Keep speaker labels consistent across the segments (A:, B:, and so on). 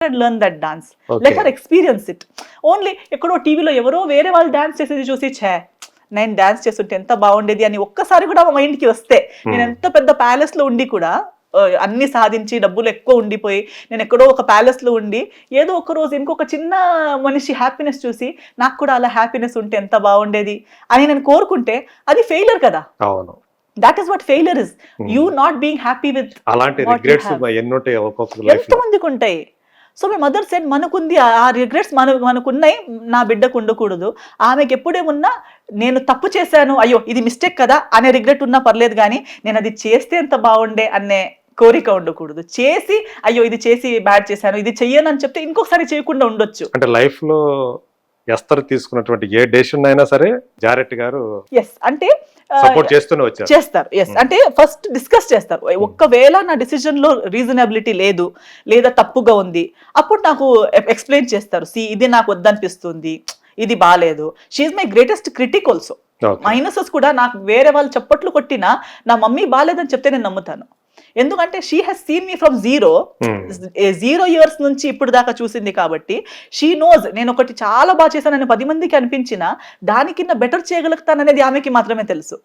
A: learn that dance. Let her experience it. Only ఎక్కడో టీవీలో ఎవరో వేరే వాళ్ళు డాన్స్ చేసేది చూసి ఛే నేను డాన్స్ చేస్తుంటే ఎంత బాగుండేది అని ఒక్కసారి కూడా మా మైండ్కి వస్తే, నేను ఎంత పెద్ద ప్యాలెస్ లో ఉండి కూడా అన్ని సాధించి డబ్బులు ఎక్కువ ఉండిపోయి నేను ఎక్కడో ఒక ప్యాలెస్ లో ఉండి ఏదో ఒక రోజు ఇంకొక చిన్న మనిషి హ్యాపీనెస్ చూసి నాకు కూడా అలా హ్యాపీనెస్ ఉంటే ఎంత బాగుండేది అని నేను కోరుకుంటే అది ఫెయిలర్ కదా.
B: అవును,
A: that is what failure is. You not being happy with
B: అలాంటి రిగ్రెట్స్
A: ఎంతమందికి ఉంటాయి. సో మై మదర్ సెడ్ మనకుంది ఆ రిగ్రెట్స్ మనకున్నాయి, నా బిడ్డకు ఉండకూడదు. ఆమెకి ఎప్పుడేమున్నా నేను తప్పు చేశాను, అయ్యో ఇది మిస్టేక్ కదా అనే రిగ్రెట్ ఉన్నా పర్లేదు, కానీ నేను అది చేస్తే ఎంత బాగుండే అనే కోరిక ఉండకూడదు. చేసి అయ్యో ఇది చేసి బ్యాడ్ చేశాను, ఇది చెయ్యను అని చెప్తే ఇంకొకసారి చేయకుండా ఉండొచ్చు.
B: అంటే లైఫ్ లో ఎస్తర్ తీసుకున్నటువంటి ఏ డెసిషన్ అయినా సరే జారెట్ గారు
A: అంటే
B: సపోర్ట్ చేస్తూనే వచ్చారు,
A: చేస్తారు. అంటే ఫస్ట్ డిస్కస్ చేస్తారు. ఒక్కవేళ నా డిసిజన్ లో రీజనబిలిటీ లేదు లేదా తప్పుగా ఉంది, అప్పుడు నాకు ఎక్స్ప్లెయిన్ చేస్తారు. ఇది నాకు వద్దనిపిస్తుంది, ఇది బాగాలేదు. She's my greatest critic also. Minuses కూడా నాకు వేరే వాళ్ళు చప్పట్లు కొట్టినా నా మమ్మీ బాగాలేదని చెప్తే నేను నమ్ముతాను. ఎందుకంటే she has seen me from 0 years నుంచి ఇప్పుడు దాకా చూసింది కాబట్టి షీ నోస్ నేను ఒకటి చాలా బాగా చేశానని 10 మందికి అనిపించినా దానికిన్న బెటర్ చేయగలుగుతాననేది ఆమెకి మాత్రమే తెలుసు.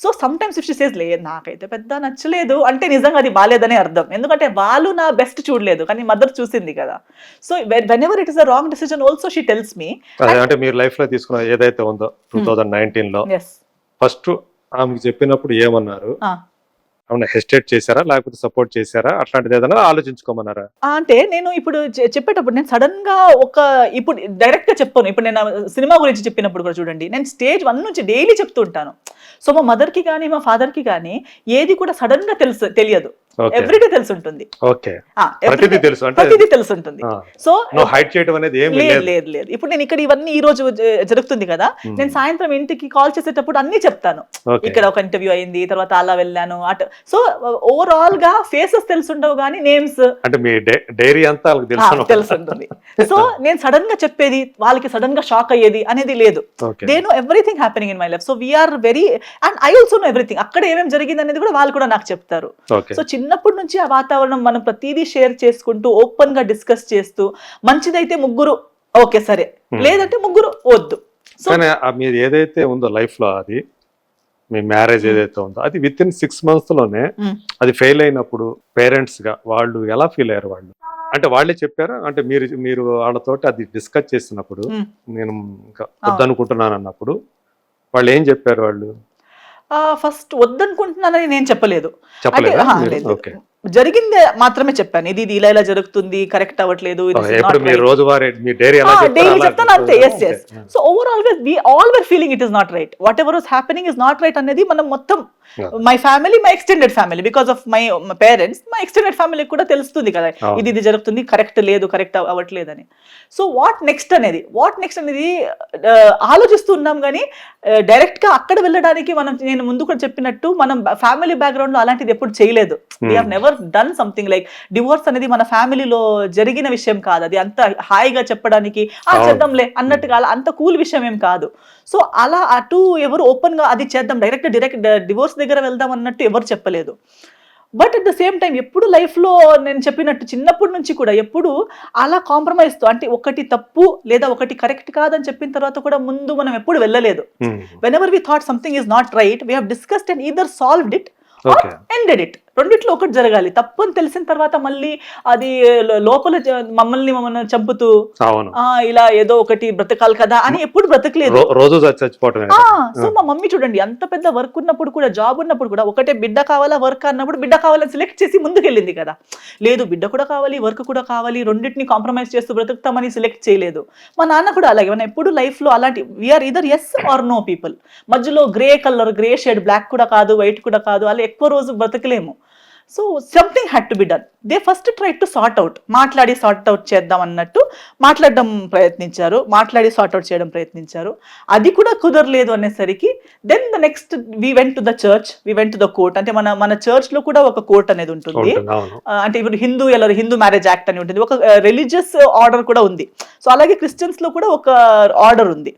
A: So some times if she says లేదు నాకైతే పెద్ద నచ్చలేదు అంటే నిజంగా అది బాగాలేదనే అర్థం. ఎందుకంటే వాళ్ళు నా బెస్ట్ చూడలేదు కానీ మదర్ చూసింది కదా. So when ever it is a wrong decision also she tells me.
B: అంటే మీరు లైఫ్ లో తీసుకున్న ఏదైతే ఉందో 2019 లో ఫస్ట్ ఆమెకి చెప్పినప్పుడు ఏమన్నారు? అవునా, హెసిటేట్ చేశారా లేకపోతే సపోర్ట్ చేశారా? అట్లాంటిది ఏదైనా ఆలోచించుకోమన్నారా?
A: అంటే నేను ఇప్పుడు చెప్పేటప్పుడు నేను సడన్ గా ఇప్పుడు డైరెక్ట్ గా చెప్పాను. ఇప్పుడు నేను సినిమా గురించి చెప్పినప్పుడు కూడా చూడండి, నేను స్టేజ్ 1 నుంచి డైలీ చెప్తూ ఉంటాను. సో మా మదర్ కి కానీ మా ఫాదర్ కి కానీ ఏది కూడా సడన్ గా తెలియదు, ఎవ్రీడే తెలిసి ఉంటుంది. ప్రతిదీ తెలిసి ఉంటుంది. సో
B: హైడ్ చేయడం అనేది ఏమీ
A: లేదు. ఇప్పుడు నేను ఇక్కడ ఇవన్నీ ఈ రోజు జరుగుతుంది కదా, నేను సాయంత్రం ఇంటికి కాల్ చేసేటప్పుడు అన్ని చెప్తాను. ఇక్కడ ఒక ఇంటర్వ్యూ అయింది, తర్వాత అలా వెళ్ళాను అటు. సో ఓవరాల్ గా ఫేసెస్ తెలుసుండవు కానీ నేమ్స్
B: అంటే మీ డైరీ అంతా
A: తెలిసి ఉంటుంది. సో నేను సడన్ గా చెప్పేది వాళ్ళకి సడన్ గా షాక్ అయ్యేది అనేది లేదు. They know everything happening in my life. So we're very and I also know everything. అక్కడ ఏమేమి జరిగింది అనేది కూడా వాళ్ళు కూడా నాకు చెప్తారు. సో చిన్నప్పటి నుంచి ఆ వాతావరణం మనం ప్రతిదీ షేర్ చేసుకుంటూ ఓపెన్ గా డిస్కస్ చేస్తూ మంచిదైతే ముగ్గురు ఓకే సరే, లేదంటే ముగ్గురు వద్దు.
B: సో మీరు ఏదైతే ఉందో లైఫ్ లో అది మీ మ్యారేజ్ ఏదైతే ఉందో అది విత్ ఇన్ 6 months లోనే అది ఫెయిల్ అయినప్పుడు పేరెంట్స్ గా వాళ్ళు ఎలా ఫీల్ అయ్యారు? వాళ్ళు అంటే వాళ్ళే చెప్పారా? అంటే మీరు వాళ్ళతోటి అది డిస్కస్ చేసినప్పుడు నేను ఇంకా వద్దనుకుంటున్నాను అన్నప్పుడు వాళ్ళు ఏం చెప్పారు? వాళ్ళు
A: ఫస్ట్ వద్దనుకుంటున్నానని నేను చెప్పలేదు, జరిగింది మాత్రమే చెప్పాను. ఇది ఇలా జరుగుతుంది, కరెక్ట్ అవ్వట్లేదు, డైలీ చెప్తాను అంతే. So overall we all were feeling it is not right, what was happening is not right అనేది మనం మొత్తం my family, my extended family, because of my parents, my extended ఫ్యామిలీకి కూడా తెలుస్తుంది కదా ఇది జరుగుతుంది, కరెక్ట్ లేదు, కరెక్ట్ అవ్వట్లేదని. సో వాట్ నెక్స్ట్ అనేది ఆలోచిస్తున్నాం కానీ డైరెక్ట్ గా అక్కడ వెళ్ళడానికి నేను ముందు కూడా చెప్పినట్టు మనం ఫ్యామిలీ బ్యాక్గ్రౌండ్ లో అలాంటిది ఎప్పుడు చేయలేదు. We have never done something like divorce అనేది మన ఫ్యామిలీలో జరిగిన విషయం కాదు. అది అంత హాయిగా చెప్పడానికి చేద్దాంలే అన్నట్టుగా అంత కూల్ విషయం ఏం కాదు. సో అలా అటు ఎవరు ఓపెన్ గా అది చేద్దాం డైరెక్ట్ డివోర్స్ దగ్గర వెళ్దాం అన్నట్టు ఎవరు చెప్పలేదు. But at the same time ఎప్పుడు లైఫ్లో నేను చెప్పినట్టు చిన్నప్పటి నుంచి కూడా ఎప్పుడు అలా కాంప్రమైజ్తో అంటే ఒకటి తప్పు లేదా ఒకటి కరెక్ట్ కాదని చెప్పిన తర్వాత కూడా ముందు మనం ఎప్పుడు వెళ్ళలేదు. Whenever we thought something is not right, we have discussed and either solved it or ended it. రెండిట్లో ఒకటి జరగాలి. తప్పు అని తెలిసిన తర్వాత మళ్ళీ అది లోపల మమ్మల్ని చంపుతూ ఇలా ఏదో ఒకటి బ్రతకాలి కదా అని ఎప్పుడు బ్రతకలేదు. సో మా మమ్మీ చూడండి అంత పెద్ద వర్క్ ఉన్నప్పుడు కూడా, జాబ్ ఉన్నప్పుడు కూడా ఒకటే బిడ్డ కావాలా వర్క్ అన్నప్పుడు బిడ్డ కావాలని సెలెక్ట్ చేసి ముందుకెళ్ళింది కదా. లేదు బిడ్డ కూడా కావాలి, వర్క్ కూడా కావాలి, రెండింటిని కాంప్రమైజ్ చేస్తూ బ్రతుకుతామని సెలెక్ట్ చేయలేదు. మా నాన్న కూడా అలాగే. మనం ఎప్పుడు లైఫ్ లో అలాంటి we are either yes or no people. మధ్యలో grey colour, grey shade, black కూడా కాదు, వైట్ కూడా కాదు, అలా ఎక్కువ రోజు బ్రతకలేము. So something had to be done. They first try to sort out, మాట్లాడి సార్ట్ అవుట్ చేద్దాం అన్నట్టు మాట్లాడడం ప్రయత్నించారు, మాట్లాడి సార్ట్ అవుట్ చేయడం ప్రయత్నించారు. అది కూడా కుదరలేదు అనేసరికి then the next we went to the church, we went to the court. అంటే మన చర్చ్ లో కూడా ఒక కోర్ట్ అనేది ఉంటుంది. అంటే ఇప్పుడు హిందూ మ్యారేజ్ యాక్ట్ అని ఉంటుంది, ఒక రిలీజియస్ ఆర్డర్ కూడా ఉంది. సో అలాగే క్రిస్టియన్స్ లో కూడా ఒక ఆర్డర్ ఉంది.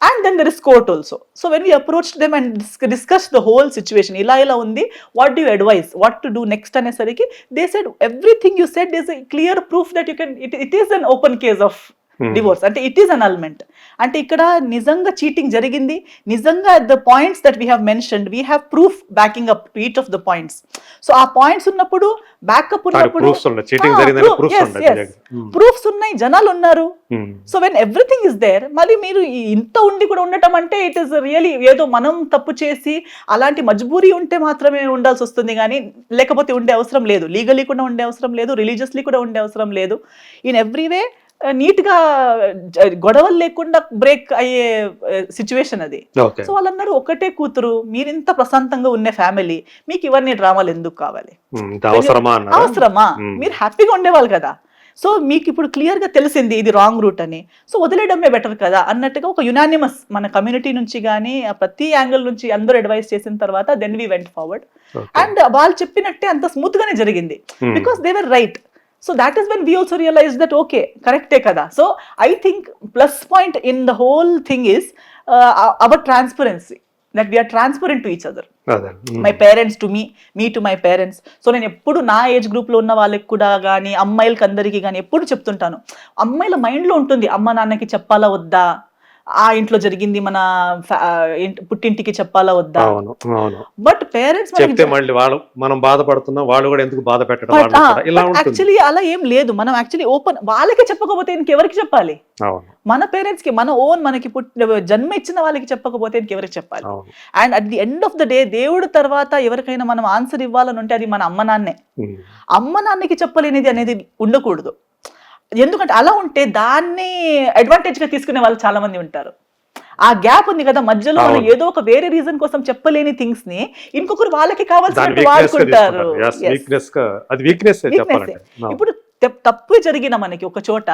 A: And then there is court also. So when we approached them and discussed the whole situation, ila undi, what do you advise, what to do next అనేసరికి they said everything you said is clear proof that you can it is an open case of divorce. అంటే it is annulment. అంటే ఇక్కడ నిజంగా cheating జరిగింది, నిజంగా the points that we have mentioned we have proof backing up to each of the points. So ఆ points ఉన్నప్పుడు, backup ఉన్నప్పుడు proofs ఉన్నాయి, జనాలు ఉన్నారు. So when everything is there, మళ్ళీ మీరు ఇంత ఉండి కూడా ఉండటం అంటే ఇట్ ఈస్ రియలీ ఏదో మనం తప్పు చేసి అలాంటి మజ్బూరీ ఉంటే మాత్రమే ఉండాల్సి వస్తుంది, కానీ లేకపోతే ఉండే అవసరం లేదు. లీగలీ కూడా ఉండే అవసరం లేదు, రిలీజియస్లీ కూడా ఉండే అవసరం లేదు. ఇన్ ఎవ్రీ వే నీట్గా గొడవలు లేకుండా బ్రేక్ అయ్యే సిచ్యువేషన్ అది. సో వాళ్ళందరూ ఒకటే కూతురు, మీరింత ప్రశాంతంగా ఉన్న ఫ్యామిలీ, మీకు ఇవన్నీ డ్రామాలు ఎందుకు కావాలి? అవసరమా? మీరు హ్యాపీగా ఉండేవాళ్ళు కదా. సో మీకు ఇప్పుడు క్లియర్ గా తెలిసింది ఇది రాంగ్ రూట్ అని, సో వదిలేయడమే బెటర్ కదా అన్నట్టుగా ఒక యునానిమస్ మన కమ్యూనిటీ నుంచి కానీ ప్రతి యాంగిల్ నుంచి అందరూ అడ్వైస్ చేసిన తర్వాత then we went forward. And వాళ్ళు చెప్పినట్టే అంత స్మూత్ గానే జరిగింది, because they were right. So that is when we also realized that okay, correct kada. So I think plus point in the whole thing is our transparency, that we are transparent to each other. My parents to me, me to my parents. So నేను ఎప్పుడు నా age group లో ఉన్న వాళ్ళకి కూడా కానీ అమ్మాయిలకి అందరికీ కానీ ఎప్పుడు చెప్తుంటాను, అమ్మాయిల మైండ్ లో ఉంటుంది అమ్మ నాన్నకి చెప్పాలా వద్దా, ఆ ఇంట్లో జరిగింది మన పుట్టింటికి చెప్పాలా వద్దా. బట్ పేరెంట్స్
B: మనం బాధపడుతున్నాం, వాళ్ళు కూడా ఎందుకు బాధ పెట్టడం.
A: యాక్చువల్లీ అలా ఏం లేదు. మనం యాక్చువల్లీ ఓపెన్, వాళ్ళకి చెప్పకపోతే ఇంకెవరికి చెప్పాలి? మన పేరెంట్స్ కి, మన ఓన్ మనకి జన్మ ఇచ్చిన వాళ్ళకి చెప్పకపోతే ఇంకెవరికి చెప్పాలి? And at the end of the day దేవుడు తర్వాత ఎవరికైనా మనం ఆన్సర్ ఇవ్వాలని ఉంటే అది మన అమ్మ నాన్నే. అమ్మ నాన్నకి చెప్పలేనిది అనేది ఉండకూడదు. ఎందుకంటే అలా ఉంటే దాన్ని అడ్వాంటేజ్ గా తీసుకునే వాళ్ళు చాలా మంది ఉంటారు. ఆ గ్యాప్ ఉంది కదా మధ్యలో, ఏదో ఒక వేరే రీజన్ కోసం చెప్పలేని థింగ్స్ ని ఇంకొకరు వాళ్ళకి కావాల్సినట్టు వాడుకుంటారు. ఇప్పుడు తప్పు జరిగిన మనకి ఒక చోట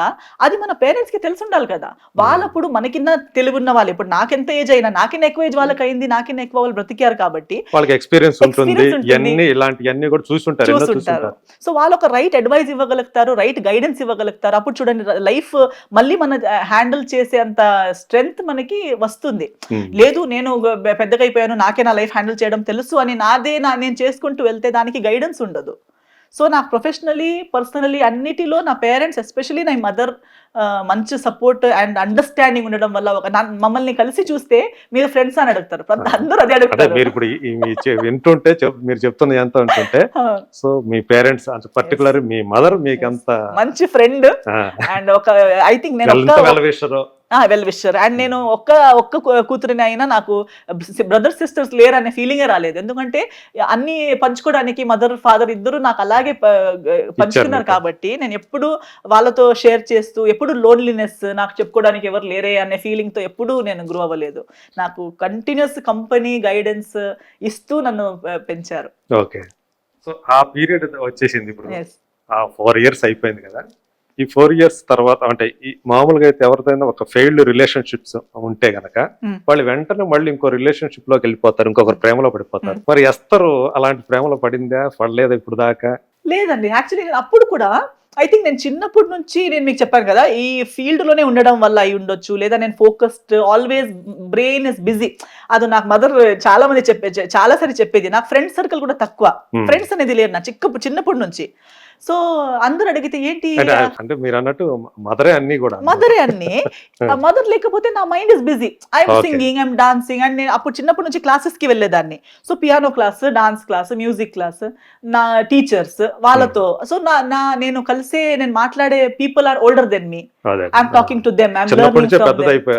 A: అది మన పేరెంట్స్ కి తెలిసి ఉండాలి కదా. వాళ్ళప్పుడు మనకిన్న తెలివి ఉన్న వాళ్ళు, ఇప్పుడు నాకెంత ఏజ్ అయినా, నాకిన్న ఎక్కువ ఏజ్ వాళ్ళకి అయింది, నాకిన్న ఎక్కువ వాళ్ళు బ్రతికారు కాబట్టి
B: వాళ్ళకి ఎక్స్పీరియన్స్ ఉంటుంది, ఇలాంటివన్నీ కూడా చూసుంటారు.
A: సో వాళ్ళు ఒక రైట్ అడ్వైస్ ఇవ్వగలుగుతారు, రైట్ గైడెన్స్ ఇవ్వగలుగుతారు. అప్పుడు చూడండి లైఫ్ మళ్ళీ మన హ్యాండిల్ చేసే అంత స్ట్రెంగ్త్ మనకి వస్తుంది. లేదు నేను పెద్దగా అయిపోయాను, నాకే నా లైఫ్ హ్యాండిల్ చేయడం తెలుసు అని నేను చేసుకుంటూ వెళ్తే దానికి గైడెన్స్ ఉండదు. సో నాకు ప్రొఫెషనలీ, పర్సనలీ అన్నిటిలో నా పేరెంట్స్, ఎస్పెషలీ నా మదర్ మంచి సపోర్ట్ అండ్ అండర్స్టాండింగ్ ఉండడం వల్ల మమ్మల్ని కలిసి చూస్తే మీరు ఫ్రెండ్స్ అని అడుగుతారు, అందరూ అదే అడుగుతారు.
B: మీరు ఇప్పుడు వింటుంటే మీరు చెప్తున్నది ఎంత అంటుంటే, సో మీ పేరెంట్స్ పర్టికులర్ మీ మదర్ మీకు అంత మంచి
A: ఫ్రెండ్ అండ్ ఒక ఐ థింక్ నేను వెల్ విషర్. అండ్ నేను ఒక్క కూతురిని అయినా నాకు బ్రదర్ సిస్టర్స్ లేరు అనే ఫీలింగే రాలేదు. ఎందుకంటే అన్ని పంచుకోవడానికి మదర్ ఫాదర్ ఇద్దరు నాకు అలాగే పంచుకున్నారు కాబట్టి నేను ఎప్పుడు వాళ్ళతో షేర్ చేస్తూ, ఎప్పుడు లోన్లీనెస్ నాకు చెప్పుకోవడానికి ఎవరు లేరే అనే ఫీలింగ్ తో ఎప్పుడూ నేను గ్రో అవ్వలేదు. నాకు కంటిన్యూస్ కంపెనీ గైడెన్స్ ఇస్తూ నన్ను పెంచారు.
B: ఓకే, సో ఆ పీరియడ్ వచ్చేసింది, ఇప్పుడు ఆ 4 years అయిపోయింది కదా. ఈ 4 years తర్వాత అంటే ఈ మామూలుగా అయితే ఎవరిదైనా ఒక ఫెయిల్డ్ రిలేషన్షిప్స్ ఉంటే గనక వాళ్ళు వెంటనే మళ్ళీ ఇంకో రిలేషన్షిప్ లోకి వెళ్ళిపోతారు, ఇంకొకరు ప్రేమలో పడిపోతారు. మరి ఎస్తరు అలాంటి ప్రేమలో పడిందా, పడలేదా ఇప్పుడు దాకా?
A: లేదండి, యాక్చువల్లీ అప్పుడు కూడా ఐ థింక్ నేను చిన్నప్పటి నుంచి నేను మీకు చెప్పాను కదా, ఈ ఫీల్డ్ లోనే ఉండడం వల్ల అయి ఉండొచ్చు, లేదా నేను focused, always brain is busy. అది నాకు మదర్ చాలా మంది చాలా సారి చెప్పేది. నాకు ఫ్రెండ్స్ సర్కిల్ కూడా తక్కువ, ఫ్రెండ్స్ అనేది లేరు నా చిన్నప్పటి నుంచి. సో అందరు అడిగితే ఏంటి
B: అంటే మీరు అన్నట్టు మదరే అన్ని
A: మదర్ లేకపోతే నా mind is busy, I'm singing, I'm dancing. And నేను అప్పుడు చిన్నప్పటి నుంచి క్లాసెస్ కి వెళ్ళేదాన్ని. So piano class, dance class, music class, నా టీచర్స్ వాళ్ళతో. సో నేను కలిసే నేను మాట్లాడే people are older then me, I'm talking to them, I'm learning from them.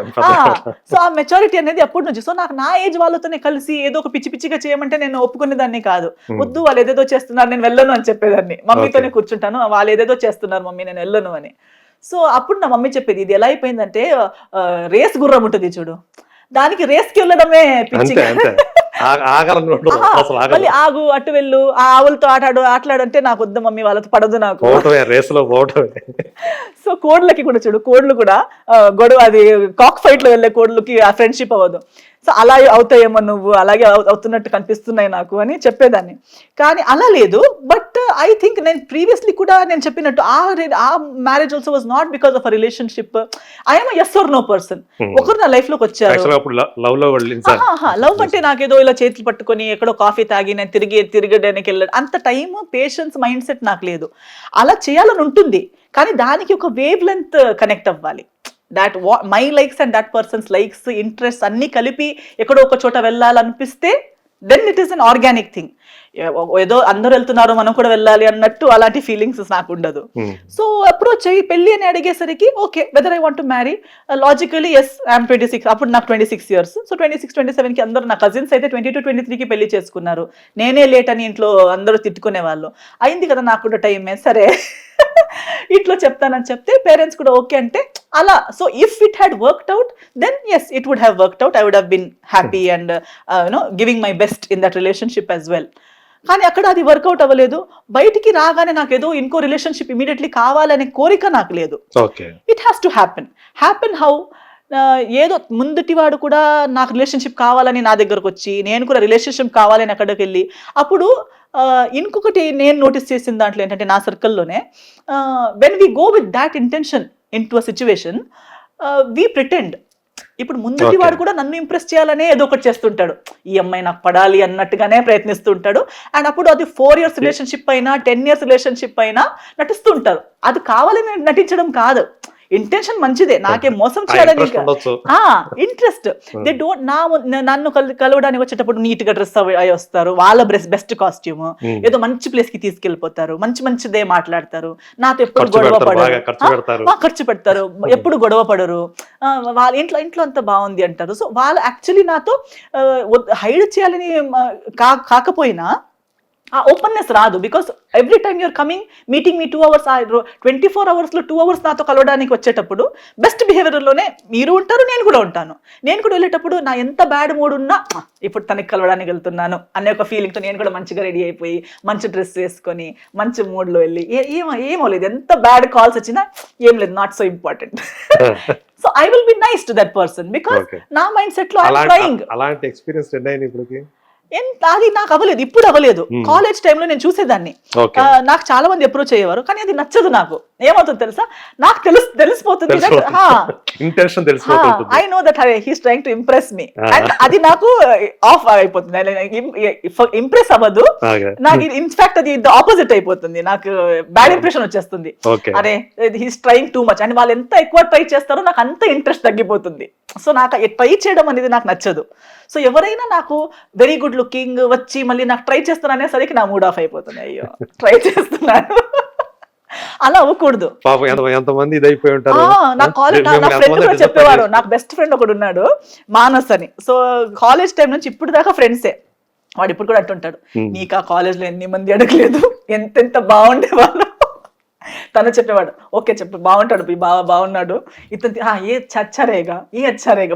A: So ఆ మెచ్యూరిటీ అనేది అప్పటి నుంచి. సో నాకు నా ఏజ్ వాళ్ళతోనే కలిసి ఏదో ఒక పిచ్చిగా చేయమంటే నేను ఒప్పుకునేదాన్ని కాదు. వద్దు, వాళ్ళు ఏదేదో చేస్తున్నారు, నేను వెళ్ళను అని చెప్పేదాన్ని. మమ్మీతోనే కూర్చుంటాను, వాళ్ళు ఏదేదో చేస్తున్నారు మమ్మీ, నేను వెళ్ళను అని. సో అప్పుడు నా మమ్మీ చెప్పేది, ఇది ఎలా అయిపోయిందంటే రేస్ గుర్రం ఉంటుంది చూడు, దానికి రేస్కి వెళ్ళడమే పిచ్చి. మళ్ళీ ఆగు, అటు వెళ్ళు, ఆ ఆవులతో ఆటలాడంటే నాకు వద్దు మమ్మీ, వాళ్ళతో పడదు నాకు. సో కోడ్లకి కూడా చూడు, కోడ్లు కూడా గొడవ, అది కాక్ ఫైట్ లో వెళ్ళే కోడ్లకి ఆ ఫ్రెండ్షిప్ అవ్వదు. సో అలా అవుతాయేమో నువ్వు, అలాగే అవుతున్నట్టు కనిపిస్తున్నాయి నాకు అని చెప్పేదాన్ని. కానీ అలా లేదు. బట్ ఐ థింక్ నేను ప్రీవియస్లీ కూడా నేను చెప్పినట్టు ఆ marriage also was not because of a relationship. I'm yes or no person. ఒకరు నా లైఫ్ లోకి వచ్చారు. లవ్ అంటే నాకేదో ఇలా చేతులు పట్టుకొని ఎక్కడో కాఫీ తాగి నేను తిరగడానికి వెళ్ళాడు అంత టైం, పేషెన్స్, మైండ్ సెట్ నాకు లేదు. అలా చేయాలని ఉంటుంది, కానీ దానికి ఒక వేవ్ లెంత్ కనెక్ట్ అవ్వాలి. That my likes and that persons likes, interest అన్ని కలిపి ఎక్కడో ఒక చోట వెళ్ళాలనిపిస్తే then it is an organic thing. ఏదో అందరూ వెళ్తున్నారు మనం కూడా వెళ్ళాలి అన్నట్టు అలాంటి ఫీలింగ్స్ నాకు ఉండదు. సో అప్రోచ్ అయ్యి పెళ్లి అని అడిగేసరికి okay whether I want to marry, logically yes I'm 26, అప్పుడు నాకు 26 years. సో 26-27కి అందరూ నా కజిన్స్ అయితే 22-23కి పెళ్లి చేసుకున్నారు. నేనే లేట్ అని ఇంట్లో అందరూ తిట్టుకునే వాళ్ళు. అయింది కదా నాకు కూడా టైమే, సరే ఇట్లా చెప్తానని చెప్తే పేరెంట్స్ కూడా ఓకే అంటే అలా. So if it had worked out then yes it would have worked out. I would have been happy and giving my best in that relationship as well. కానీ అక్కడ అది వర్కౌట్ అవ్వలేదు. బయటికి రాగానే నాకు ఏదో ఇంకో రిలేషన్షిప్ ఇమీడియట్లీ కావాలనే కోరిక నాకు లేదు. It has to happen how, ఏదో ముందుటివాడు కూడా నాకు రిలేషన్షిప్ కావాలని నా దగ్గరకు వచ్చి, నేను కూడా రిలేషన్షిప్ కావాలని అక్కడికి వెళ్ళి, అప్పుడు ఇంకొకటి నేను నోటీస్ చేసిన దాంట్లో ఏంటంటే నా సర్కిల్లోనే when we go with that intention into a situation we pretend. ఇప్పుడు ముందుటి వాడు కూడా నన్ను ఇంప్రెస్ చేయాలనే ఏదో ఒకటి చేస్తుంటాడు, ఈ అమ్మాయి నాకు పడాలి అన్నట్టుగానే ప్రయత్నిస్తుంటాడు. అండ్ అప్పుడు అది 4 years రిలేషన్షిప్ అయినా 10 years రిలేషన్షిప్ అయినా నటిస్తుంటారు. అది కావాలని నటించడం కాదు, ఇంటెన్షన్ మంచిదే, నాకే మోసం చేయాలని ఇంట్రెస్ట్. దే డోంట్ నన్ను కలవడానికి వచ్చేటప్పుడు నీట్ గా డ్రెస్ అయి వస్తారు, వాళ్ళ బెస్ట్ కాస్ట్యూమ్, ఏదో మంచి ప్లేస్ కి తీసుకెళ్లిపోతారు, మంచిదే మాట్లాడతారు, నాతో ఎప్పుడు గొడవ పడరు, ఖర్చు పెడతారు, ఎప్పుడు గొడవ పడరు, వాళ్ళ ఇంట్లో అంతా బాగుంది అంటారు. సో వాళ్ళు యాక్చువల్లీ నాతో హైడ్ చేయాలని కాకపోయినా ఆ ఓపెన్నెస్ రాదు. Because every time you're coming meeting me 2 hours, 24 hours లో 2 hours నాతో కలవడానికి వచ్చేటప్పుడు బెస్ట్ బిహేవియర్లోనే మీరు ఉంటారు, నేను కూడా ఉంటాను. నేను కూడా వెళ్ళేటప్పుడు నా ఎంత బ్యాడ్ మూడ్ ఉన్నా ఇప్పుడు తనకి కలవడానికి వెళ్తున్నాను అనే ఒక ఫీలింగ్తో నేను కూడా మంచిగా రెడీ అయిపోయి మంచి డ్రెస్ వేసుకొని మంచి మూడ్లో వెళ్ళి ఏమో లేదు, ఎంత బ్యాడ్ కాల్స్ వచ్చినా ఏం లేదు, not so important. So I will be nice to that person because నా మైండ్ సెట్ లో ఐఎమ్ ట్రైయింగ్.
B: అలాంటి ఎక్స్పీరియన్స్ ఇప్పటికి
A: అది నాకు అవ్వలేదు, ఇప్పుడు అవ్వలేదు. కాలేజ్ టైంలో నేను చూసేదాన్ని, నాకు చాలా మంది అప్రోచ్ అయ్యేవారు, కానీ అది నచ్చదు నాకు. ఏమవుతుంది తెలుసా, నాకు తెలిసిపోతుంది, I know that he's trying to impress me, and అది నాకు ఆఫ్ అయిపోతుంది, ఇంప్రెస్ అవ్వదు నాకు. ఇన్ఫాక్ట్ అది ఆపోజిట్ అయిపోతుంది, నాకు బ్యాడ్ ఇంప్రెషన్ వచ్చేస్తుంది. అరే he's trying too much, and వాళ్ళు ఎంత ఎక్కువ ట్రై చేస్తారో నాకు అంత ఇంట్రెస్ట్ తగ్గిపోతుంది. సో నాకు ట్రై చేయడం అనేది నాకు నచ్చదు. సో ఎవరైనా నాకు వెరీ గుడ్ లుకింగ్ వచ్చి మళ్ళీ నాకు ట్రై చేస్తాను అనేసరికి నా మూడ్ ఆఫ్ అయిపోతుంది, అయ్యో ట్రై చేస్తున్నాను అలా అవ్వకూడదు.
B: ఎంతమంది ఇదైపోయి ఉంటారు.
A: నా కాలేజ్ నా ఫ్రెండ్ కూడా చెప్పేవారు, నాకు బెస్ట్ ఫ్రెండ్ ఒకడు ఉన్నాడు మానస్ అని. సో కాలేజ్ టైం నుంచి ఇప్పుడు దాకా ఫ్రెండ్సే. వాడు ఇప్పుడు కూడా అంటుంటాడు, నీకు ఆ కాలేజ్ లో ఎన్ని మంది అడగలేదు, ఎంతెంత బాగుండేవాళ్ళు. తను చెప్పేవాడు, ఓకే చెప్పు బాగుంటాడు, బాగున్నాడు, ఇతను ఏ అచ్చారేగా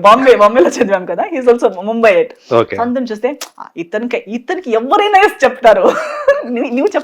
A: బాంబేలో చదివాం కదా, ఈజ్ ఆల్సో ముంబై ఎట్. అందరం చూస్తే ఇతనికి ఎవరైనా చెప్తారు, నువ్వు చెప్ప